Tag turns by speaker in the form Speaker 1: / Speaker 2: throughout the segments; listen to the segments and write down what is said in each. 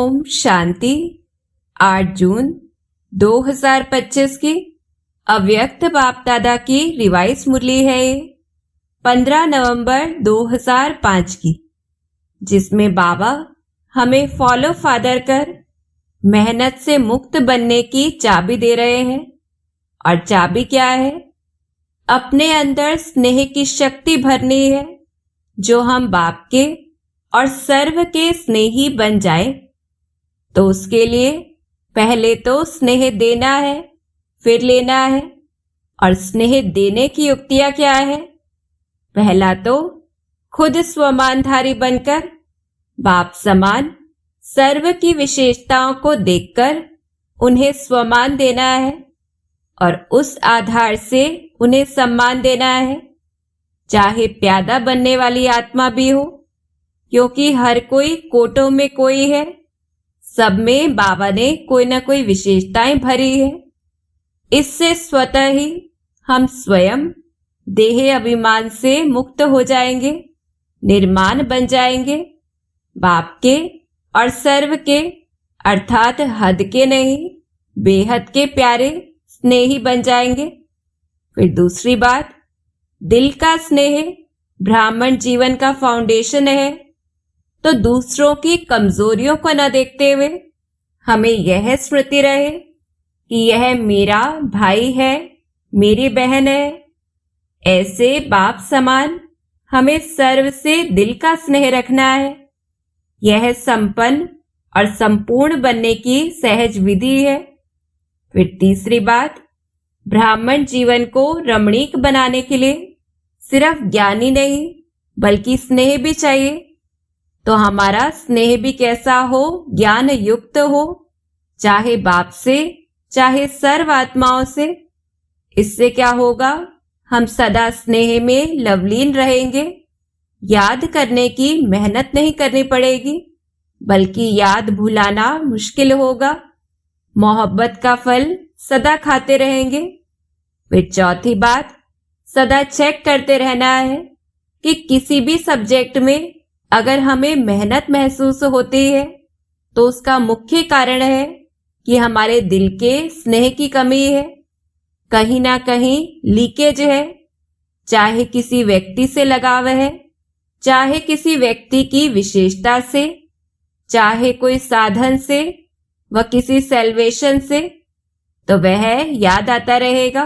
Speaker 1: ओम शांति। 8 जून 2025 की अव्यक्त बाप दादा की रिवाइज मुरली है ये 15 नवंबर 2005 की, जिसमें बाबा हमें फॉलो फादर कर मेहनत से मुक्त बनने की चाबी दे रहे हैं। और चाबी क्या है? अपने अंदर स्नेह की शक्ति भरनी है, जो हम बाप के और सर्व के स्नेही बन जाए। तो उसके लिए पहले तो स्नेह देना है, फिर लेना है। और स्नेह देने की युक्तियां क्या है? पहला तो खुद स्वमानधारी बनकर बाप समान सर्व की विशेषताओं को देखकर उन्हें स्वमान देना है और उस आधार से उन्हें सम्मान देना है, चाहे प्यादा बनने वाली आत्मा भी हो, क्योंकि हर कोई कोटों में कोई है। सब में बाबा ने कोई ना कोई विशेषताएं भरी है। इससे स्वतः ही हम स्वयं देह अभिमान से मुक्त हो जाएंगे, निर्माण बन जाएंगे, बाप के और सर्व के अर्थात हद के नहीं बेहद के प्यारे स्नेही बन जाएंगे। फिर दूसरी बात, दिल का स्नेह ब्राह्मण जीवन का फाउंडेशन है। तो दूसरों की कमजोरियों को न देखते हुए हमें यह स्मृति रहे कि यह मेरा भाई है, मेरी बहन है। ऐसे बाप समान हमें सर्व से दिल का स्नेह रखना है। यह संपन्न और संपूर्ण बनने की सहज विधि है। फिर तीसरी बात, ब्राह्मण जीवन को रमणीक बनाने के लिए सिर्फ ज्ञान ही नहीं बल्कि स्नेह भी चाहिए। तो हमारा स्नेह भी कैसा हो? ज्ञान युक्त हो, चाहे बाप से चाहे सर्व आत्माओं से। इससे क्या होगा? हम सदा स्नेह में लवलीन रहेंगे। याद करने की मेहनत नहीं करनी पड़ेगी, बल्कि याद भुलाना मुश्किल होगा। मोहब्बत का फल सदा खाते रहेंगे। फिर चौथी बात, सदा चेक करते रहना है कि किसी भी सब्जेक्ट में अगर हमें मेहनत महसूस होती है तो उसका मुख्य कारण है कि हमारे दिल के स्नेह की कमी है। कहीं ना कहीं लीकेज है, चाहे किसी व्यक्ति से लगाव है, चाहे किसी व्यक्ति की विशेषता से, चाहे कोई साधन से व किसी सेल्वेशन से। तो वह याद आता रहेगा,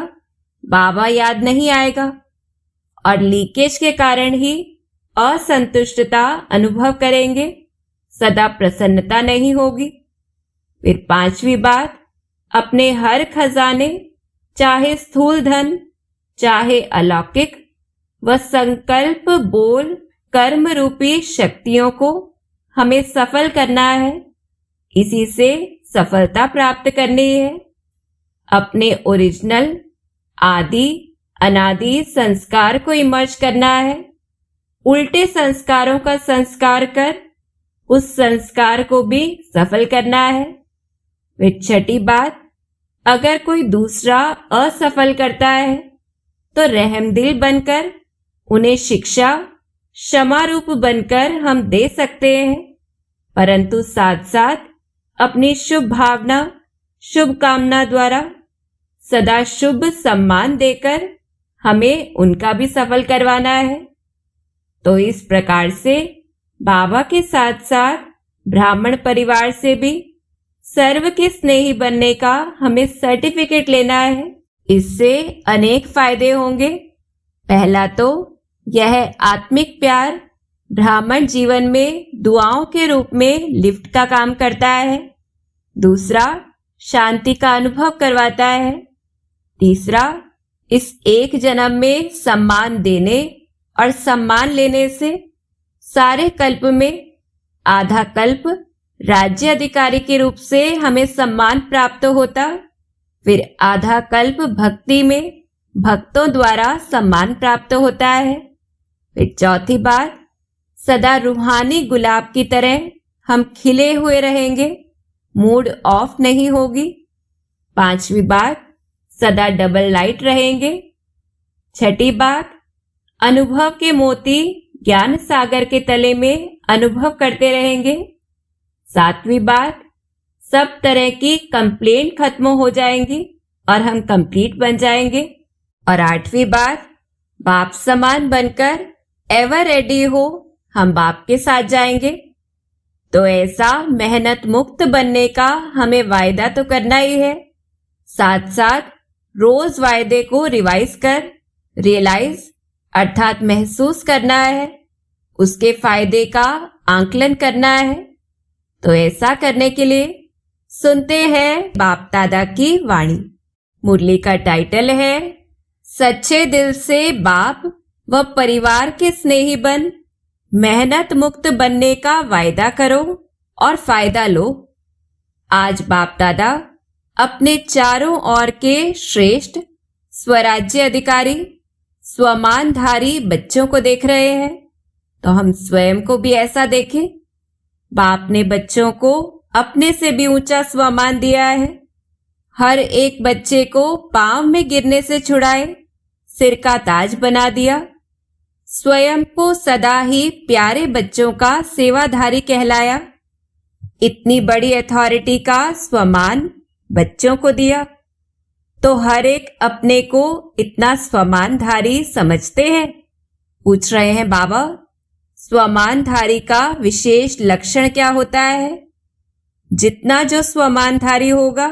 Speaker 1: बाबा याद नहीं आएगा। और लीकेज के कारण ही असंतुष्टता अनुभव करेंगे, सदा प्रसन्नता नहीं होगी। फिर पांचवी बात, अपने हर खजाने, चाहे स्थूल धन चाहे अलौकिक व संकल्प बोल कर्म रूपी शक्तियों को हमें सफल करना है। इसी से सफलता प्राप्त करनी है। अपने ओरिजिनल आदि अनादि संस्कार को इमर्ज करना है। उल्टे संस्कारों का संस्कार कर उस संस्कार को भी सफल करना है। फिर छठी बात, अगर कोई दूसरा असफल करता है तो रहमदिल बनकर उन्हें शिक्षा क्षमा रूप बनकर हम दे सकते हैं, परंतु साथ साथ अपनी शुभ भावना शुभ कामना द्वारा सदा शुभ सम्मान देकर हमें उनका भी सफल करवाना है। तो इस प्रकार से बाबा के साथ साथ ब्राह्मण परिवार से भी सर्व के स्नेही बनने का हमें सर्टिफिकेट लेना है। इससे अनेक फायदे होंगे। पहला तो यह आत्मिक प्यार ब्राह्मण जीवन में दुआओं के रूप में लिफ्ट का काम करता है। दूसरा, शांति का अनुभव करवाता है। तीसरा, इस एक जन्म में सम्मान देने और सम्मान लेने से सारे कल्प में आधा कल्प राज्य अधिकारी के रूप से हमें सम्मान प्राप्त होता, फिर आधा कल्प भक्ति में भक्तों द्वारा सम्मान प्राप्त होता है। फिर चौथी बात, सदा रूहानी गुलाब की तरह हम खिले हुए रहेंगे, मूड ऑफ नहीं होगी। पांचवी बात, सदा डबल लाइट रहेंगे। छठी बात, अनुभव के मोती ज्ञान सागर के तले में अनुभव करते रहेंगे। 7वीं बात, सब तरह की कंप्लेंट खत्म हो जाएंगी और हम कंप्लीट बन जाएंगे। और 8वीं बात, बाप समान बनकर एवर रेडी हो, हम बाप के साथ जाएंगे। तो ऐसा मेहनत मुक्त बनने का हमें वायदा तो करना ही है, साथ साथ रोज वायदे को रिवाइज कर रियलाइज अर्थात महसूस करना है, उसके फायदे का आंकलन करना है। तो ऐसा करने के लिए सुनते हैं बाप दादा की वाणी। मुरली का टाइटल है सच्चे दिल से बाप व परिवार के स्नेही बन, मेहनत मुक्त बनने का वायदा करो और फायदा लो। आज बाप दादा अपने चारों ओर के श्रेष्ठ स्वराज्य अधिकारी स्वमानधारी बच्चों को देख रहे हैं, तो हम स्वयं को भी ऐसा देखें। बाप ने बच्चों को अपने से भी ऊंचा स्वमान दिया है। हर एक बच्चे को पांव में गिरने से छुड़ाए सिर का ताज बना दिया। स्वयं को सदा ही प्यारे बच्चों का सेवाधारी कहलाया। इतनी बड़ी अथॉरिटी का स्वमान बच्चों को दिया, तो हर एक अपने को इतना स्वमानधारी समझते हैं। पूछ रहे हैं बाबा, स्वमानधारी का विशेष लक्षण क्या होता है? जितना जो स्वमानधारी होगा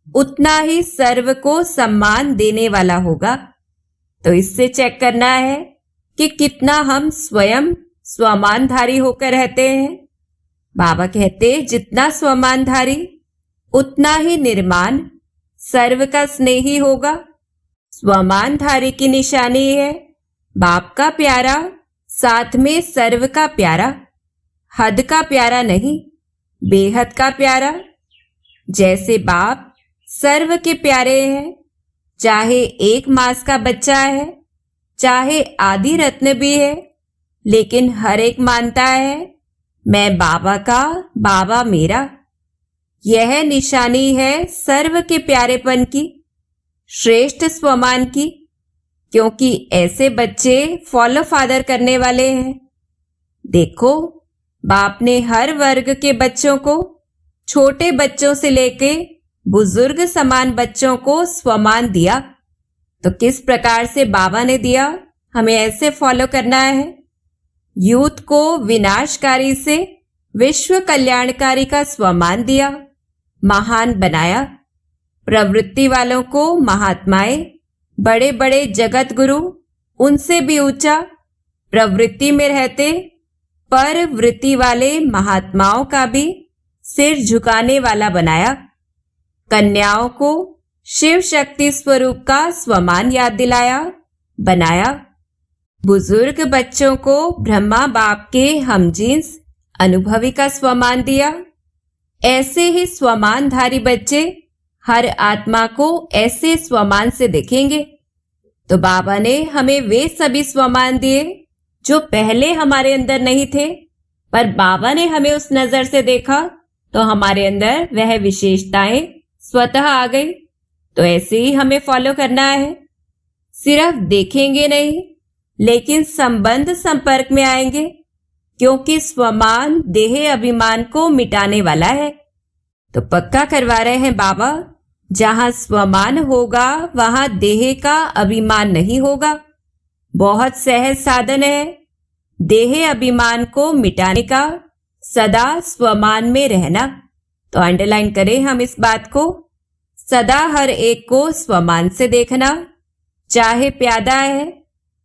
Speaker 1: उतना ही सर्व को सम्मान देने वाला होगा। तो इससे चेक करना है कि कितना हम स्वयं स्वमानधारी होकर रहते हैं। बाबा कहते जितना स्वमानधारी उतना ही निर्माण सर्व का स्नेही होगा। स्वमानधारी की निशानी है बाप का प्यारा, साथ में सर्व का प्यारा, हद का प्यारा नहीं, बेहद का प्यारा। जैसे बाप सर्व के प्यारे हैं, चाहे 1 मास का बच्चा है, चाहे आदि रत्न भी है, लेकिन हर एक मानता है मैं बाबा का, बाबा मेरा। यह निशानी है सर्व के प्यारेपन की, श्रेष्ठ स्वमान की, क्योंकि ऐसे बच्चे फॉलो फादर करने वाले हैं। देखो, बाप ने हर वर्ग के बच्चों को, छोटे बच्चों से लेके बुजुर्ग समान बच्चों को स्वमान दिया। तो किस प्रकार से बाबा ने दिया, हमें ऐसे फॉलो करना है। यूथ को विनाशकारी से विश्व कल्याणकारी का स्वमान दिया, महान बनाया। प्रवृत्ति वालों को महात्माएं, बड़े बड़े जगत गुरु, उनसे भी ऊंचा प्रवृत्ति में रहते पर वृत्ति वाले महात्माओं का भी सिर झुकाने वाला बनाया। कन्याओं को शिव शक्ति स्वरूप का स्वमान याद दिलाया, बनाया। बुजुर्ग बच्चों को ब्रह्मा बाप के हमजींस अनुभवी का स्वमान दिया। ऐसे ही स्वमानधारी बच्चे हर आत्मा को ऐसे स्वमान से देखेंगे। तो बाबा ने हमें वे सभी स्वमान दिए जो पहले हमारे अंदर नहीं थे, पर बाबा ने हमें उस नजर से देखा तो हमारे अंदर वह विशेषताएं स्वतः आ गई। तो ऐसे ही हमें फॉलो करना है। सिर्फ देखेंगे नहीं, लेकिन संबंध संपर्क में आएंगे, क्योंकि स्वमान देह अभिमान को मिटाने वाला है। तो पक्का करवा रहे हैं बाबा, जहां स्वमान होगा वहां देह का अभिमान नहीं होगा। बहुत सहज साधन है देह अभिमान को मिटाने का, सदा स्वमान में रहना। तो अंडरलाइन करें हम इस बात को, सदा हर एक को स्वमान से देखना। चाहे प्यादा है,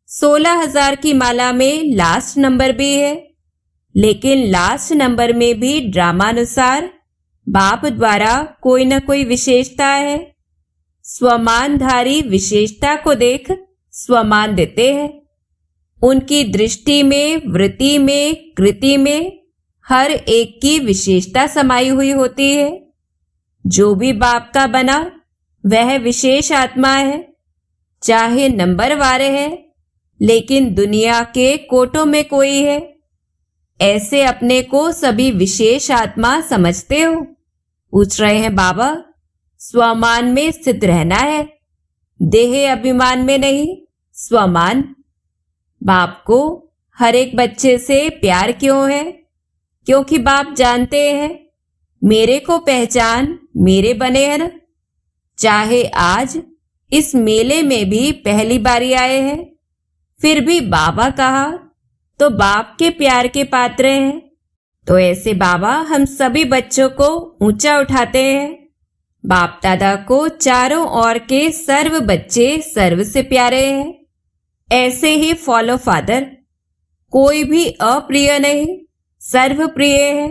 Speaker 1: 16,000 की माला में लास्ट नंबर भी है, लेकिन लास्ट नंबर में भी ड्रामानुसार बाप द्वारा कोई न कोई विशेषता है। स्वमानधारी विशेषता को देख स्वमान देते हैं। उनकी दृष्टि में, वृत्ति में, कृति में हर एक की विशेषता समाई हुई होती है। जो भी बाप का बना वह विशेष आत्मा है, चाहे नंबर वारे है, लेकिन दुनिया के कोटों में कोई है। ऐसे अपने को सभी विशेष आत्मा समझते हो? पूछ रहे हैं बाबा। स्वमान में स्थित रहना है, देह अभिमान में नहीं, स्वमान। बाप को हर एक बच्चे से प्यार क्यों है? क्योंकि बाप जानते हैं मेरे को पहचान मेरे बने हैं ना। चाहे आज इस मेले में भी पहली बारी आए हैं, फिर भी बाबा कहा तो बाप के प्यार के पात्र हैं। तो ऐसे बाबा हम सभी बच्चों को ऊंचा उठाते हैं। बाप दादा को चारों ओर के सर्व बच्चे सर्व से प्यारे हैं। ऐसे ही फॉलो फादर, कोई भी अप्रिय नहीं, सर्व प्रिय है।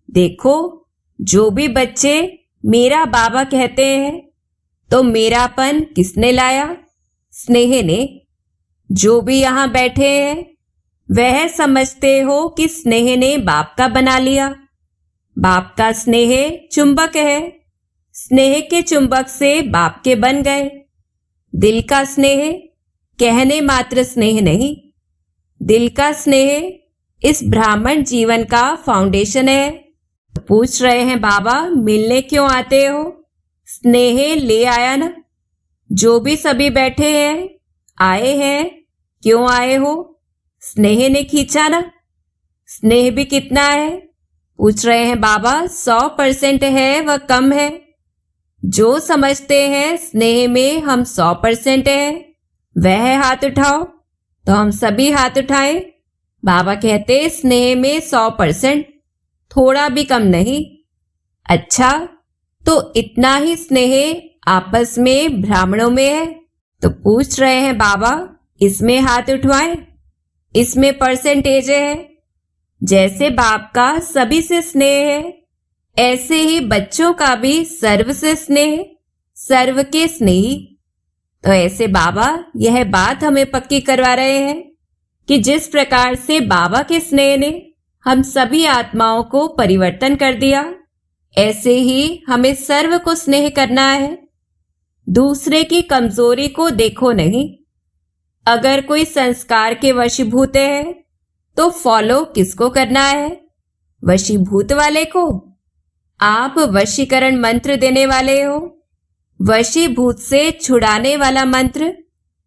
Speaker 1: देखो, जो भी बच्चे मेरा बाबा कहते हैं तो मेरापन किसने लाया? स्नेह ने। जो भी यहाँ बैठे हैं वह समझते हो कि स्नेह ने बाप का बना लिया। बाप का स्नेह चुंबक है, स्नेह के चुंबक से बाप के बन गए। दिल का स्नेह कहने मात्र स्नेह नहीं, दिल का स्नेह इस ब्राह्मण जीवन का फाउंडेशन है। पूछ रहे हैं बाबा मिलने क्यों आते हो? स्नेह ले आया ना। जो भी सभी बैठे हैं आए हैं, क्यों आए हो? स्नेह ने खींचा ना। स्नेह भी कितना है? पूछ रहे हैं बाबा 100% है व कम है? जो समझते हैं स्नेह में हम 100% है वह हाथ उठाओ। तो हम सभी हाथ उठाएं। बाबा कहते स्नेह में 100%, थोड़ा भी कम नहीं। अच्छा, तो इतना ही स्नेह आपस में ब्राह्मणों में है। तो पूछ रहे हैं बाबा इसमें हाथ उठवाएं, इसमें परसेंटेज है। जैसे बाप का सभी से स्नेह है, ऐसे ही बच्चों का भी सर्व से स्नेह, सर्व के स्नेही। तो ऐसे बाबा यह बात हमें पक्की करवा रहे हैं कि जिस प्रकार से बाबा के स्नेह ने हम सभी आत्माओं को परिवर्तन कर दिया, ऐसे ही हमें सर्व को स्नेह करना है। दूसरे की कमजोरी को देखो नहीं। अगर कोई संस्कार के वशीभूत है तो फॉलो किसको करना है? वशीभूत वाले को। आप वशीकरण मंत्र देने वाले हो, वशीभूत से छुड़ाने वाला मंत्र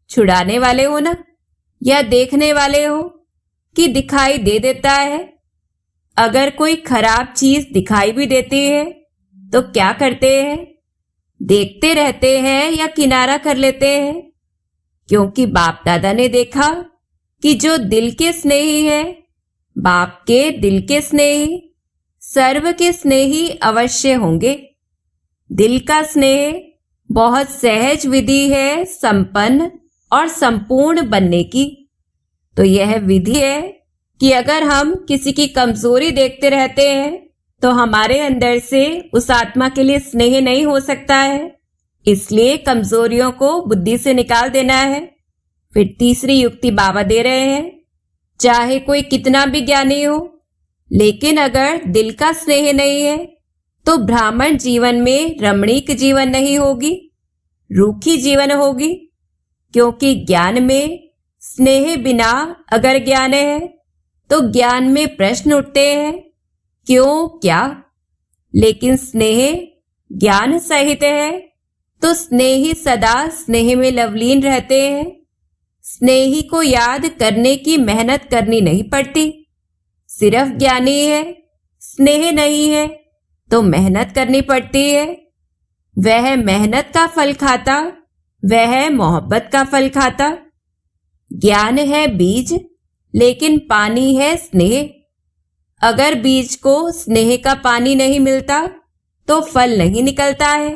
Speaker 1: छुड़ाने वाले हो ना? या देखने वाले हो कि दिखाई दे देता है? अगर कोई खराब चीज दिखाई भी देती है तो क्या करते हैं? देखते रहते हैं या किनारा कर लेते हैं? क्योंकि बाप दादा ने देखा कि जो दिल के स्नेही है, बाप के दिल के स्नेही सर्व के स्नेही अवश्य होंगे। दिल का स्नेह बहुत सहज विधि है संपन्न और संपूर्ण बनने की। तो यह विधि है कि अगर हम किसी की कमजोरी देखते रहते हैं तो हमारे अंदर से उस आत्मा के लिए स्नेह नहीं हो सकता है। इसलिए कमजोरियों को बुद्धि से निकाल देना है। फिर तीसरी युक्ति बाबा दे रहे हैं, चाहे कोई कितना भी ज्ञानी हो, लेकिन अगर दिल का स्नेह नहीं है तो ब्राह्मण जीवन में रमणीक जीवन नहीं होगी, रूखी जीवन होगी। क्योंकि ज्ञान में स्नेह बिना अगर ज्ञान है तो ज्ञान में प्रश्न उठते हैं, क्यों क्या? लेकिन स्नेह ज्ञान सहित है तो स्नेही सदा स्नेह में लवलीन रहते हैं। स्नेही को याद करने की मेहनत करनी नहीं पड़ती। सिर्फ ज्ञानी है, स्नेह नहीं है तो मेहनत करनी पड़ती है। वह मेहनत का फल खाता, वह मोहब्बत का फल खाता। ज्ञान है बीज, लेकिन पानी है स्नेह। अगर बीज को स्नेह का पानी नहीं मिलता तो फल नहीं निकलता है।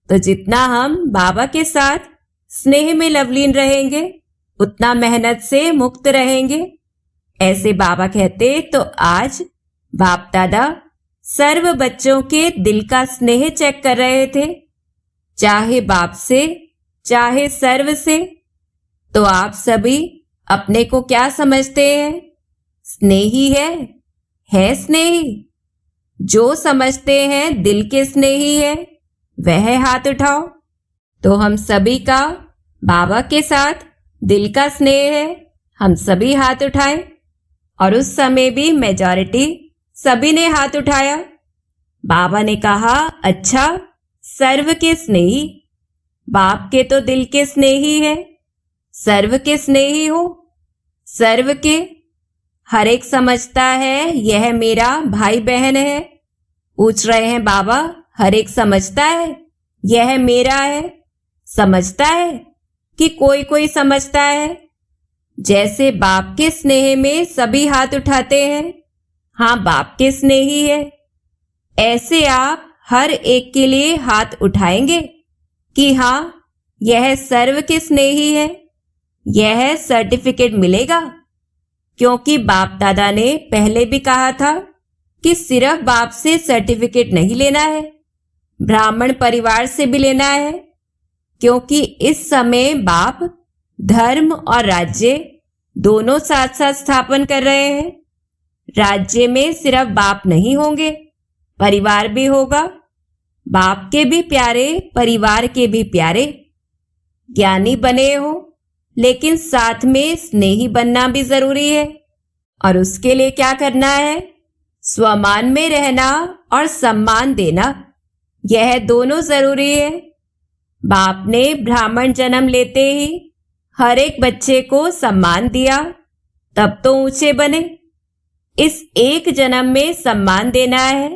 Speaker 1: तो जितना हम बाबा के साथ स्नेह में लवलीन रहेंगे उतना मेहनत से मुक्त रहेंगे। ऐसे बाबा कहते तो आज बाप दादा सर्व बच्चों के दिल का स्नेह चेक कर रहे थे, चाहे बाप से चाहे सर्व से। तो आप सभी अपने को क्या समझते हैं? स्नेही है स्नेही? जो समझते हैं दिल के स्नेही है वह हाथ उठाओ। तो हम सभी का बाबा के साथ दिल का स्नेह है, हम सभी हाथ उठाएं। और उस समय भी मेजॉरिटी सभी ने हाथ उठाया। बाबा ने कहा, अच्छा, सर्व के स्नेही, बाप के तो दिल के स्नेही है, सर्व के स्नेही हो। सर्व के हर एक समझता है यह मेरा भाई बहन है। पूछ रहे हैं बाबा, हर एक समझता है यह मेरा है? समझता है कि कोई कोई समझता है? जैसे बाप के स्नेह में सभी हाथ उठाते हैं, हाँ बाप के स्नेही है, ऐसे आप हर एक के लिए हाथ उठाएंगे कि हाँ यह सर्व के स्नेही है। यह सर्टिफिकेट मिलेगा, क्योंकि बाप दादा ने पहले भी कहा था कि सिर्फ बाप से सर्टिफिकेट नहीं लेना है, ब्राह्मण परिवार से भी लेना है, क्योंकि इस समय बाप धर्म और राज्य दोनों साथ साथ स्थापन कर रहे हैं। राज्य में सिर्फ बाप नहीं होंगे, परिवार भी होगा। बाप के भी प्यारे, परिवार के भी प्यारे। ज्ञानी बने हो, लेकिन साथ में स्नेही बनना भी जरूरी है। और उसके लिए क्या करना है? स्वमान में रहना और सम्मान देना, यह दोनों जरूरी है। बाप ने ब्राह्मण जन्म लेते ही हर एक बच्चे को सम्मान दिया, तब तो ऊंचे बने। इस एक जन्म में सम्मान देना है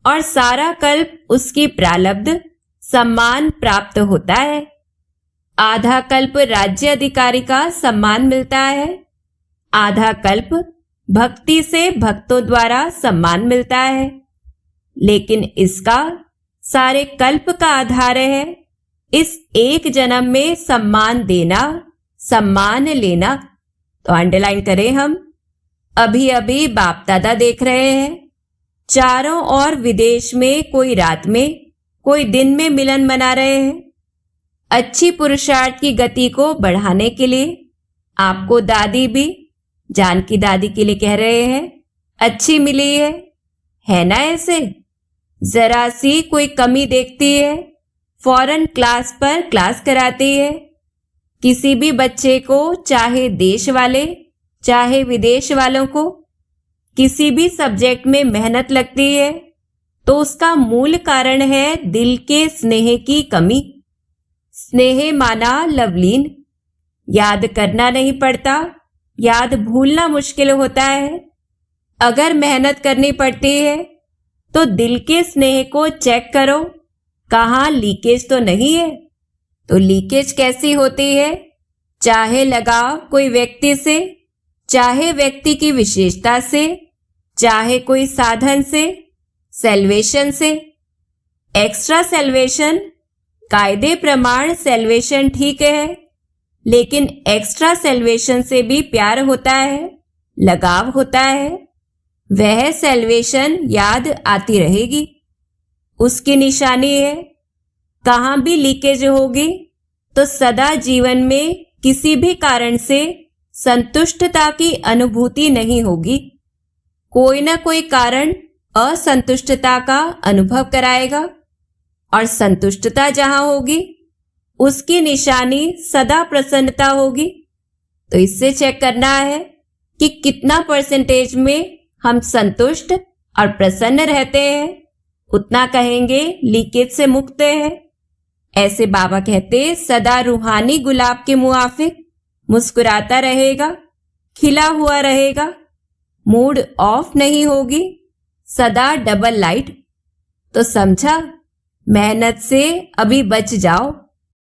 Speaker 1: और सारा कल्प उसकी प्रारब्ध सम्मान प्राप्त होता है। आधा कल्प राज्य अधिकारी का सम्मान मिलता है, आधा कल्प भक्ति से भक्तों द्वारा सम्मान मिलता है। लेकिन इसका सारे कल्प का आधार है इस एक जन्म में सम्मान देना, सम्मान लेना। तो अंडरलाइन करें हम। अभी अभी बाप दादा देख रहे हैं, चारों ओर विदेश में कोई रात में कोई दिन में मिलन मना रहे हैं। अच्छी पुरुषार्थ की गति को बढ़ाने के लिए आपको दादी भी जानकी दादी के लिए कह रहे हैं, अच्छी मिली है ना? ऐसे जरा सी कोई कमी देखती है, फौरन क्लास पर क्लास कराती है। किसी भी बच्चे को, चाहे देश वाले चाहे विदेश वालों को, किसी भी सब्जेक्ट में मेहनत लगती है तो उसका मूल कारण है दिल के स्नेह की कमी। स्नेह माना लवलीन, याद करना नहीं पड़ता, याद भूलना मुश्किल होता है। अगर मेहनत करनी पड़ती है तो दिल के स्नेह को चेक करो, कहाँ लीकेज तो नहीं है। तो लीकेज कैसी होती है? चाहे लगाव कोई व्यक्ति से, चाहे व्यक्ति की विशेषता से, चाहे कोई साधन से, सेल्वेशन से। एक्स्ट्रा सेल्वेशन, कायदे प्रमाण सेल्वेशन ठीक है, लेकिन एक्स्ट्रा सेल्वेशन से भी प्यार होता है, लगाव होता है। वह सेल्वेशन याद आती रहेगी, उसकी निशानी है। कहाँ भी लीकेज होगी तो सदा जीवन में किसी भी कारण से संतुष्टता की अनुभूति नहीं होगी। कोई ना कोई कारण असंतुष्टता का अनुभव कराएगा, और संतुष्टता जहां होगी उसकी निशानी सदा प्रसन्नता होगी। तो इससे चेक करना है कि कितना परसेंटेज में हम संतुष्ट और प्रसन्न रहते हैं, उतना कहेंगे लीकेज से मुक्त है। ऐसे बाबा कहते, सदा रूहानी गुलाब के मुआफिक मुस्कुराता रहेगा, खिला हुआ रहेगा, मूड ऑफ नहीं होगी, सदा डबल लाइट। तो समझा, मेहनत से अभी बच जाओ।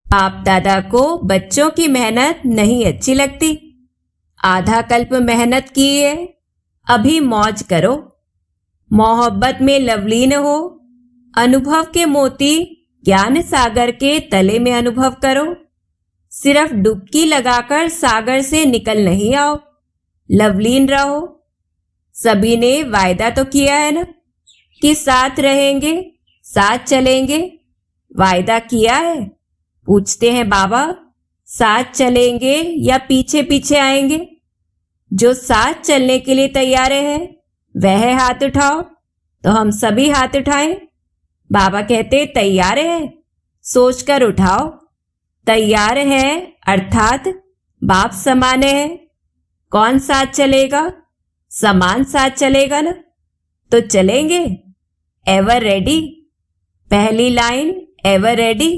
Speaker 1: बाप दादा को बच्चों की मेहनत नहीं अच्छी लगती। आधा कल्प मेहनत की है, अभी मौज करो, मोहब्बत में लवलीन हो, अनुभव के मोती ज्ञान सागर के तले में अनुभव करो। सिर्फ डुबकी लगाकर सागर से निकल नहीं आओ, लवलीन रहो। सभी ने वायदा तो किया है ना कि साथ रहेंगे, साथ चलेंगे, वायदा किया है। पूछते हैं बाबा, साथ चलेंगे या पीछे पीछे आएंगे? जो साथ चलने के लिए तैयार है वह हाथ उठाओ। तो हम सभी हाथ उठाएं। बाबा कहते, तैयार है, सोचकर उठाओ। तैयार है अर्थात बाप समान है। कौन साथ चलेगा? समान साथ चलेगा ना। तो चलेंगे। Ever ready. पहली लाइन, एवर रेडी।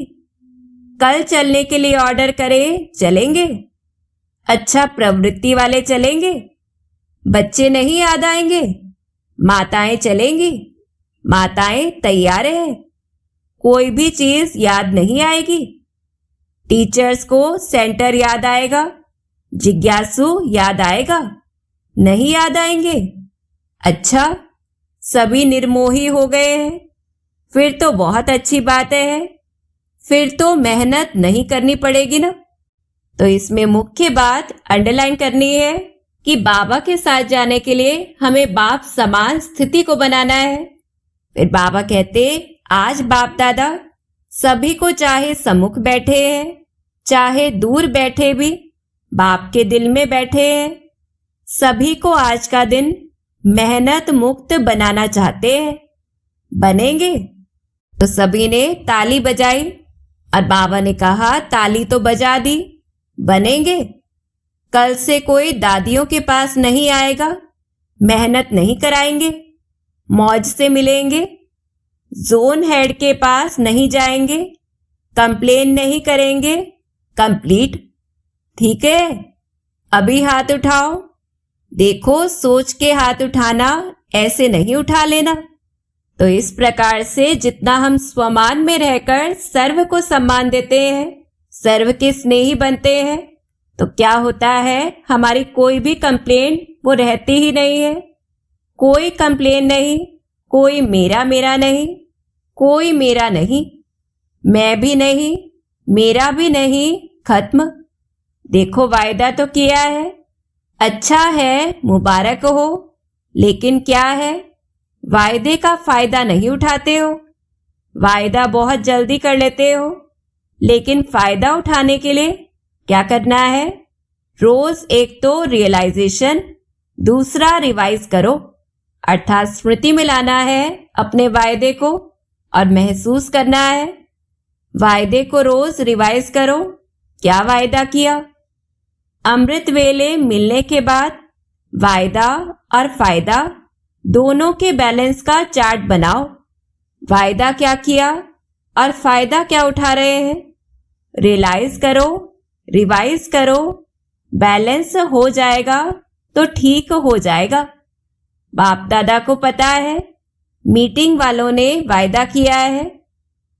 Speaker 1: कल चलने के लिए ऑर्डर करें, चलेंगे। अच्छा प्रवृत्ति वाले चलेंगे। बच्चे नहीं याद आएंगे, माताएं चलेंगी, माताएं तैयार है, कोई भी चीज याद नहीं आएगी। टीचर्स को सेंटर याद आएगा, जिज्ञासु याद आएगा, नहीं याद आएंगे। अच्छा, सभी निर्मोही हो गए हैं, फिर तो बहुत अच्छी बात है, फिर तो मेहनत नहीं करनी पड़ेगी ना। तो इसमें मुख्य बात अंडरलाइन करनी है कि बाबा के साथ जाने के लिए हमें बाप समान स्थिति को बनाना है। फिर बाबा कहते, आज बाप दादा सभी को चाहे सम्मुख बैठे हैं चाहे दूर बैठे भी बाप के दिल में बैठे हैं, सभी को आज का दिन मेहनत मुक्त बनाना चाहते हैं। बनेंगे? तो सभी ने ताली बजाई और बाबा ने कहा, ताली तो बजा दी, बनेंगे? कल से कोई दादियों के पास नहीं आएगा, मेहनत नहीं कराएंगे, मौज से मिलेंगे, जोन हेड के पास नहीं जाएंगे, कंप्लेन नहीं करेंगे, कंप्लीट। ठीक है, अभी हाथ उठाओ। देखो, सोच के हाथ उठाना, ऐसे नहीं उठा लेना। तो इस प्रकार से जितना हम स्वमान में रहकर सर्व को सम्मान देते हैं, सर्व के स्नेही बनते हैं, तो क्या होता है, हमारी कोई भी कंप्लेन वो रहती ही नहीं है। कोई कंप्लेन नहीं, कोई मेरा मेरा नहीं, कोई मेरा नहीं, मैं भी नहीं, मेरा भी नहीं, खत्म। देखो, वायदा तो किया है, अच्छा है, मुबारक हो, लेकिन क्या है, वायदे का फायदा नहीं उठाते हो। वायदा बहुत जल्दी कर लेते हो, लेकिन फायदा उठाने के लिए क्या करना है, रोज एक तो रियलाइजेशन, दूसरा रिवाइज करो, अर्थात स्मृति में लाना है अपने वायदे को और महसूस करना है। वायदे को रोज रिवाइज करो, क्या वायदा किया। अमृत वेले मिलने के बाद वायदा और फायदा दोनों के बैलेंस का चार्ट बनाओ। वायदा क्या किया और फायदा क्या उठा रहे हैं, रियलाइज करो, रिवाइज करो, बैलेंस हो जाएगा तो ठीक हो जाएगा। बाप दादा को पता है, मीटिंग वालों ने वायदा किया है,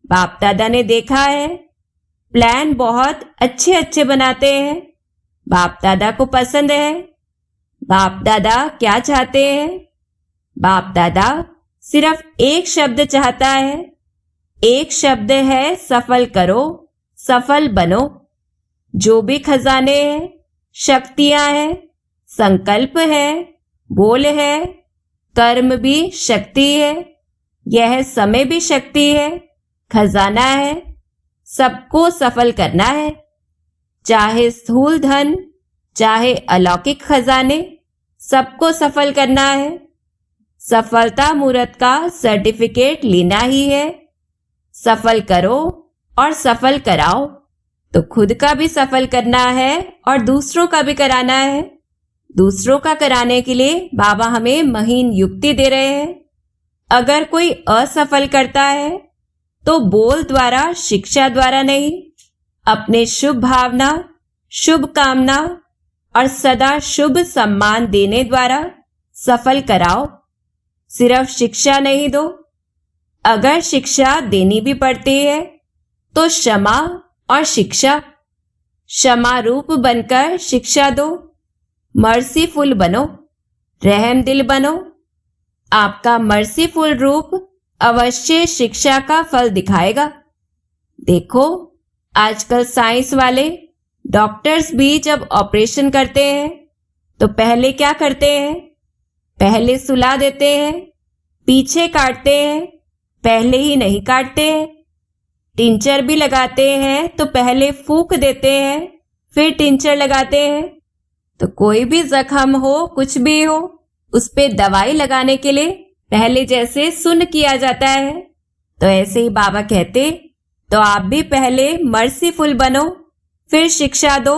Speaker 1: बाप दादा ने देखा है, प्लान बहुत अच्छे अच्छे बनाते हैं, बाप दादा को पसंद है। बाप दादा क्या चाहते हैं, बाप दादा सिर्फ एक शब्द चाहता है, एक शब्द है, सफल करो, सफल बनो। जो भी खजाने हैं, शक्तियां हैं, संकल्प है, बोल है, कर्म भी शक्ति है, यह समय भी शक्ति है, खजाना है, सबको सफल करना है। चाहे स्थूल धन, चाहे अलौकिक खजाने, सबको सफल करना है। सफलता मूर्त का सर्टिफिकेट लेना ही है। सफल करो और सफल कराओ। तो खुद का भी सफल करना है और दूसरों का भी कराना है। दूसरों का कराने के लिए बाबा हमें महीन युक्ति दे रहे हैं। अगर कोई असफल करता है तो बोल द्वारा, शिक्षा द्वारा नहीं, अपने शुभ भावना, शुभ कामना और सदा शुभ सम्मान देने द्वारा सफल कराओ। सिर्फ शिक्षा नहीं दो, अगर शिक्षा देनी भी पड़ती है तो क्षमा और शिक्षा, क्षमा रूप बनकर शिक्षा दो। मर्सीफुल बनो, रहम दिल बनो। आपका मर्सीफुल रूप अवश्य शिक्षा का फल दिखाएगा। देखो, आजकल साइंस वाले डॉक्टर्स भी जब ऑपरेशन करते हैं तो पहले क्या करते हैं, पहले सुला देते हैं, पीछे काटते हैं, पहले ही नहीं काटते हैं। टिंचर भी लगाते हैं तो पहले फूंक देते हैं, फिर टिंचर लगाते हैं। तो कोई भी जख्म हो, कुछ भी हो, उस पे दवाई लगाने के लिए पहले जैसे सुन्न किया जाता है। तो ऐसे ही बाबा कहते, तो आप भी पहले मर्सीफुल बनो, फिर शिक्षा दो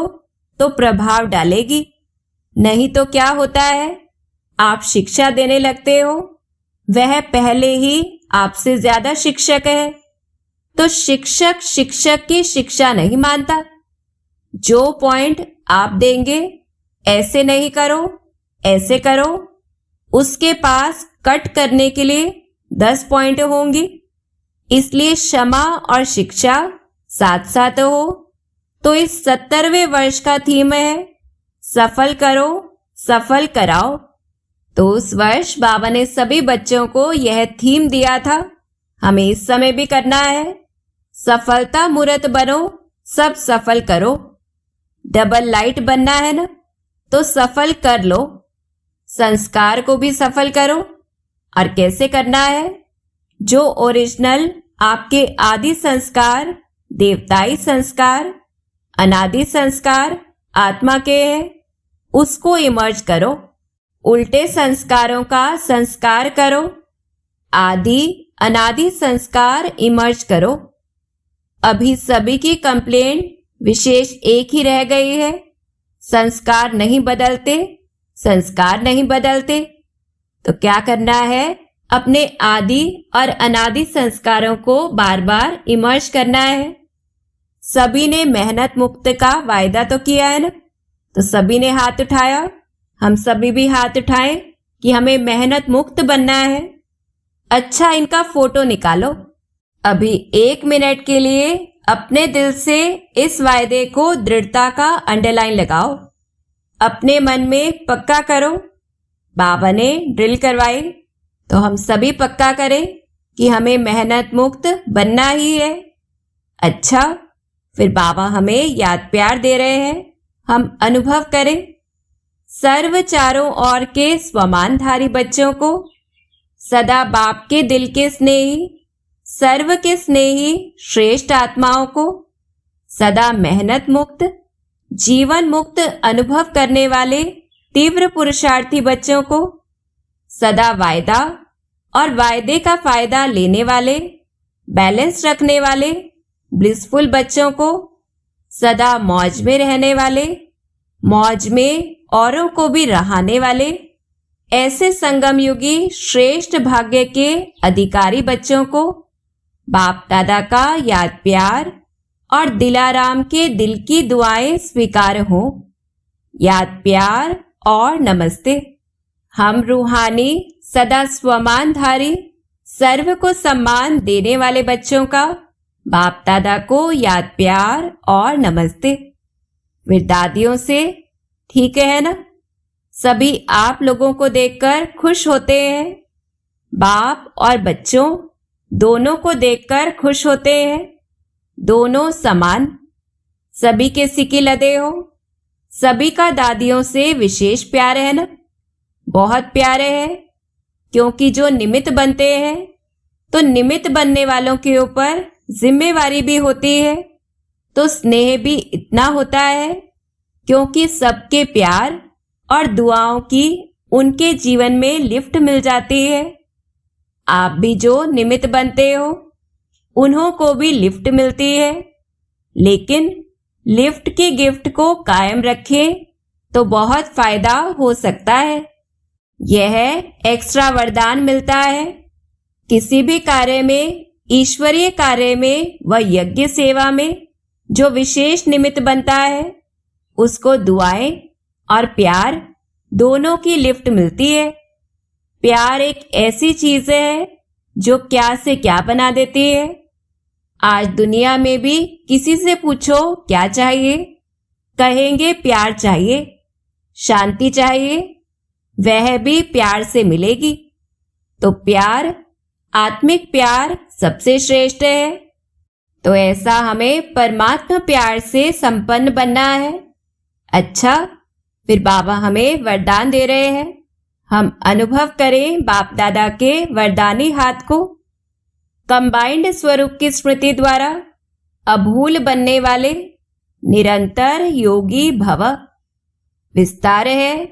Speaker 1: तो प्रभाव डालेगी। नहीं तो क्या होता है, आप शिक्षा देने लगते हो, वह पहले ही आपसे ज्यादा शिक्षक है, तो शिक्षक शिक्षक की शिक्षा नहीं मानता। जो पॉइंट आप देंगे, ऐसे नहीं करो, ऐसे करो। उसके पास कट करने के लिए 10 पॉइंट होंगे, इसलिए क्षमा और शिक्षा साथ साथ हो। तो इस 70वें वर्ष का थीम है सफल करो, सफल कराओ। तो उस वर्ष बाबा ने सभी बच्चों को यह थीम दिया था, हमें इस समय भी करना है। सफलता मूर्त बनो, सब सफल करो। डबल लाइट बनना है ना, तो सफल कर लो। संस्कार को भी सफल करो। और कैसे करना है? जो ओरिजिनल आपके आदि संस्कार, देवताई संस्कार, अनादि संस्कार आत्मा के हैं, उसको इमर्ज करो। उल्टे संस्कारों का संस्कार करो। आदि अनादि संस्कार इमर्ज करो। अभी सभी की कंप्लेंट विशेष एक ही रह गई है, संस्कार नहीं बदलते, संस्कार नहीं बदलते। तो क्या करना है? अपने आदि और अनादि संस्कारों को बार बार इमर्ज करना है। सभी ने मेहनत मुक्त का वायदा तो किया है ना, तो सभी ने हाथ उठाया। हम सभी भी हाथ उठाएं कि हमें मेहनत मुक्त बनना है। अच्छा, इनका फोटो निकालो। अभी 1 मिनट के लिए अपने दिल से इस वायदे को दृढ़ता का अंडरलाइन लगाओ। अपने मन में पक्का करो। बाबा ने ड्रिल करवाई, तो हम सभी पक्का करें कि हमें मेहनत मुक्त बनना ही है। अच्छा, फिर बाबा हमें याद प्यार दे रहे हैं, हम अनुभव करें। सर्व चारों ओर के स्वमानधारी बच्चों को, सदा बाप के दिल के स्नेही, सर्व के स्नेही श्रेष्ठ आत्माओं को, सदा मेहनत मुक्त, जीवन मुक्त अनुभव करने वाले तीव्र पुरुषार्थी बच्चों को, सदा वायदा और वायदे का फायदा लेने वाले, बैलेंस रखने वाले ब्लिसफुल बच्चों को, सदा मौज में रहने वाले, मौज में औरों को भी रहाने वाले, ऐसे संगम युगी श्रेष्ठ भाग्य के अधिकारी बच्चों को बाप दादा का याद प्यार और दिलाराम के दिल की दुआएं स्वीकार हो। याद प्यार और नमस्ते। हम रूहानी सदा स्वमानधारी, सर्व को सम्मान देने वाले बच्चों का बाप दादा को याद प्यार और नमस्ते। फिर दादियों से, ठीक है ना? सभी आप लोगों को देखकर खुश होते हैं। बाप और बच्चों दोनों को देखकर खुश होते हैं। दोनों समान, सभी के सिक्के लदे हो। सभी का दादियों से विशेष प्यार है ना? बहुत प्यारे है, क्योंकि जो निमित्त बनते हैं तो निमित्त बनने वालों के ऊपर जिम्मेवारी भी होती है। तो स्नेह भी इतना होता है, क्योंकि सबके प्यार और दुआओं की उनके जीवन में लिफ्ट मिल जाती है। आप भी जो निमित्त बनते हो, उन्हों को भी लिफ्ट मिलती है। लेकिन लिफ्ट की गिफ्ट को कायम रखें तो बहुत फायदा हो सकता है। यह एक्स्ट्रा वरदान मिलता है। किसी भी कार्य में, ईश्वरीय कार्य में व यज्ञ सेवा में जो विशेष निमित्त बनता है, उसको दुआएं और प्यार दोनों की लिफ्ट मिलती है। प्यार एक ऐसी चीज है जो क्या से क्या बना देती है। आज दुनिया में भी किसी से पूछो क्या चाहिए, कहेंगे प्यार चाहिए, शांति चाहिए, वह भी प्यार से मिलेगी। तो प्यार, आत्मिक प्यार सबसे श्रेष्ठ है। तो ऐसा हमें परमात्मा प्यार से संपन्न बनना है। अच्छा, फिर बाबा हमें वरदान दे रहे हैं। हम अनुभव करें बाप दादा के वरदानी हाथ को। कंबाइंड स्वरूप की स्मृति द्वारा अभूल बनने वाले निरंतर योगी भव। विस्तार है,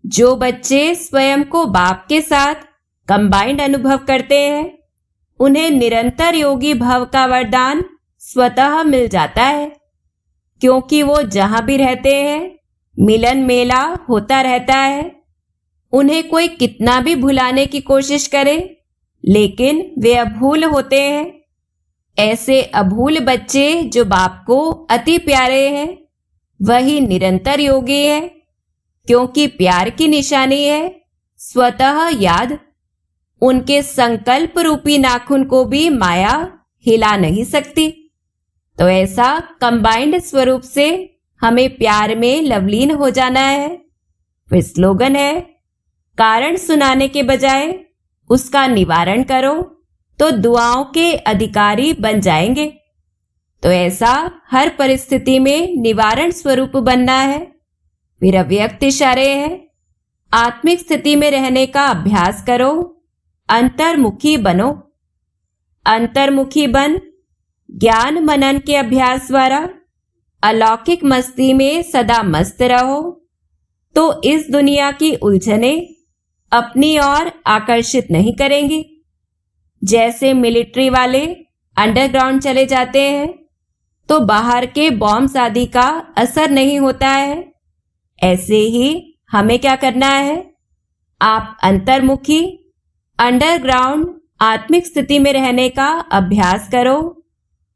Speaker 1: जो बच्चे स्वयं को बाप के साथ कंबाइंड अनुभव करते हैं, उन्हें निरंतर योगी भव का वरदान स्वतः मिल जाता है, क्योंकि वो जहां भी रहते हैं मिलन मेला होता रहता है। उन्हें कोई कितना भी भुलाने की कोशिश करे, लेकिन वे अभूल होते हैं। ऐसे अभूल बच्चे जो बाप को अति प्यारे हैं, वही निरंतर योगी है। क्योंकि प्यार की निशानी है स्वतः याद। उनके संकल्प रूपी नाखून को भी माया हिला नहीं सकती। तो ऐसा कंबाइंड स्वरूप से हमें प्यार में लवलीन हो जाना है। फिर स्लोगन है, कारण सुनाने के बजाय उसका निवारण करो तो दुआओं के अधिकारी बन जाएंगे। तो ऐसा हर परिस्थिति में निवारण स्वरूप बनना है। फिर अव्यक्त इशारे है, आत्मिक स्थिति में रहने का अभ्यास करो, अंतर्मुखी बनो। अंतर्मुखी बन ज्ञान मनन के अभ्यास द्वारा अलौकिक मस्ती में सदा मस्त रहो तो इस दुनिया की उलझने अपनी ओर आकर्षित नहीं करेंगी। जैसे मिलिट्री वाले अंडरग्राउंड चले जाते हैं तो बाहर के बॉम्ब्स आदि का असर नहीं होता है, ऐसे ही हमें क्या करना है, आप अंतर्मुखी अंडरग्राउंड आत्मिक स्थिति में रहने का अभ्यास करो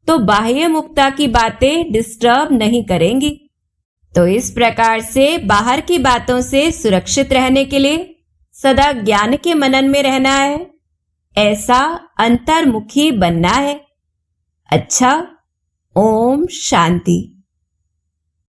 Speaker 1: तो बाह्य मुक्ता की बातें डिस्टर्ब नहीं करेंगी। तो इस प्रकार से बाहर की बातों से सुरक्षित रहने के लिए सदा ज्ञान के मनन में रहना है, ऐसा अंतर्मुखी बनना है। अच्छा, ओम शांति।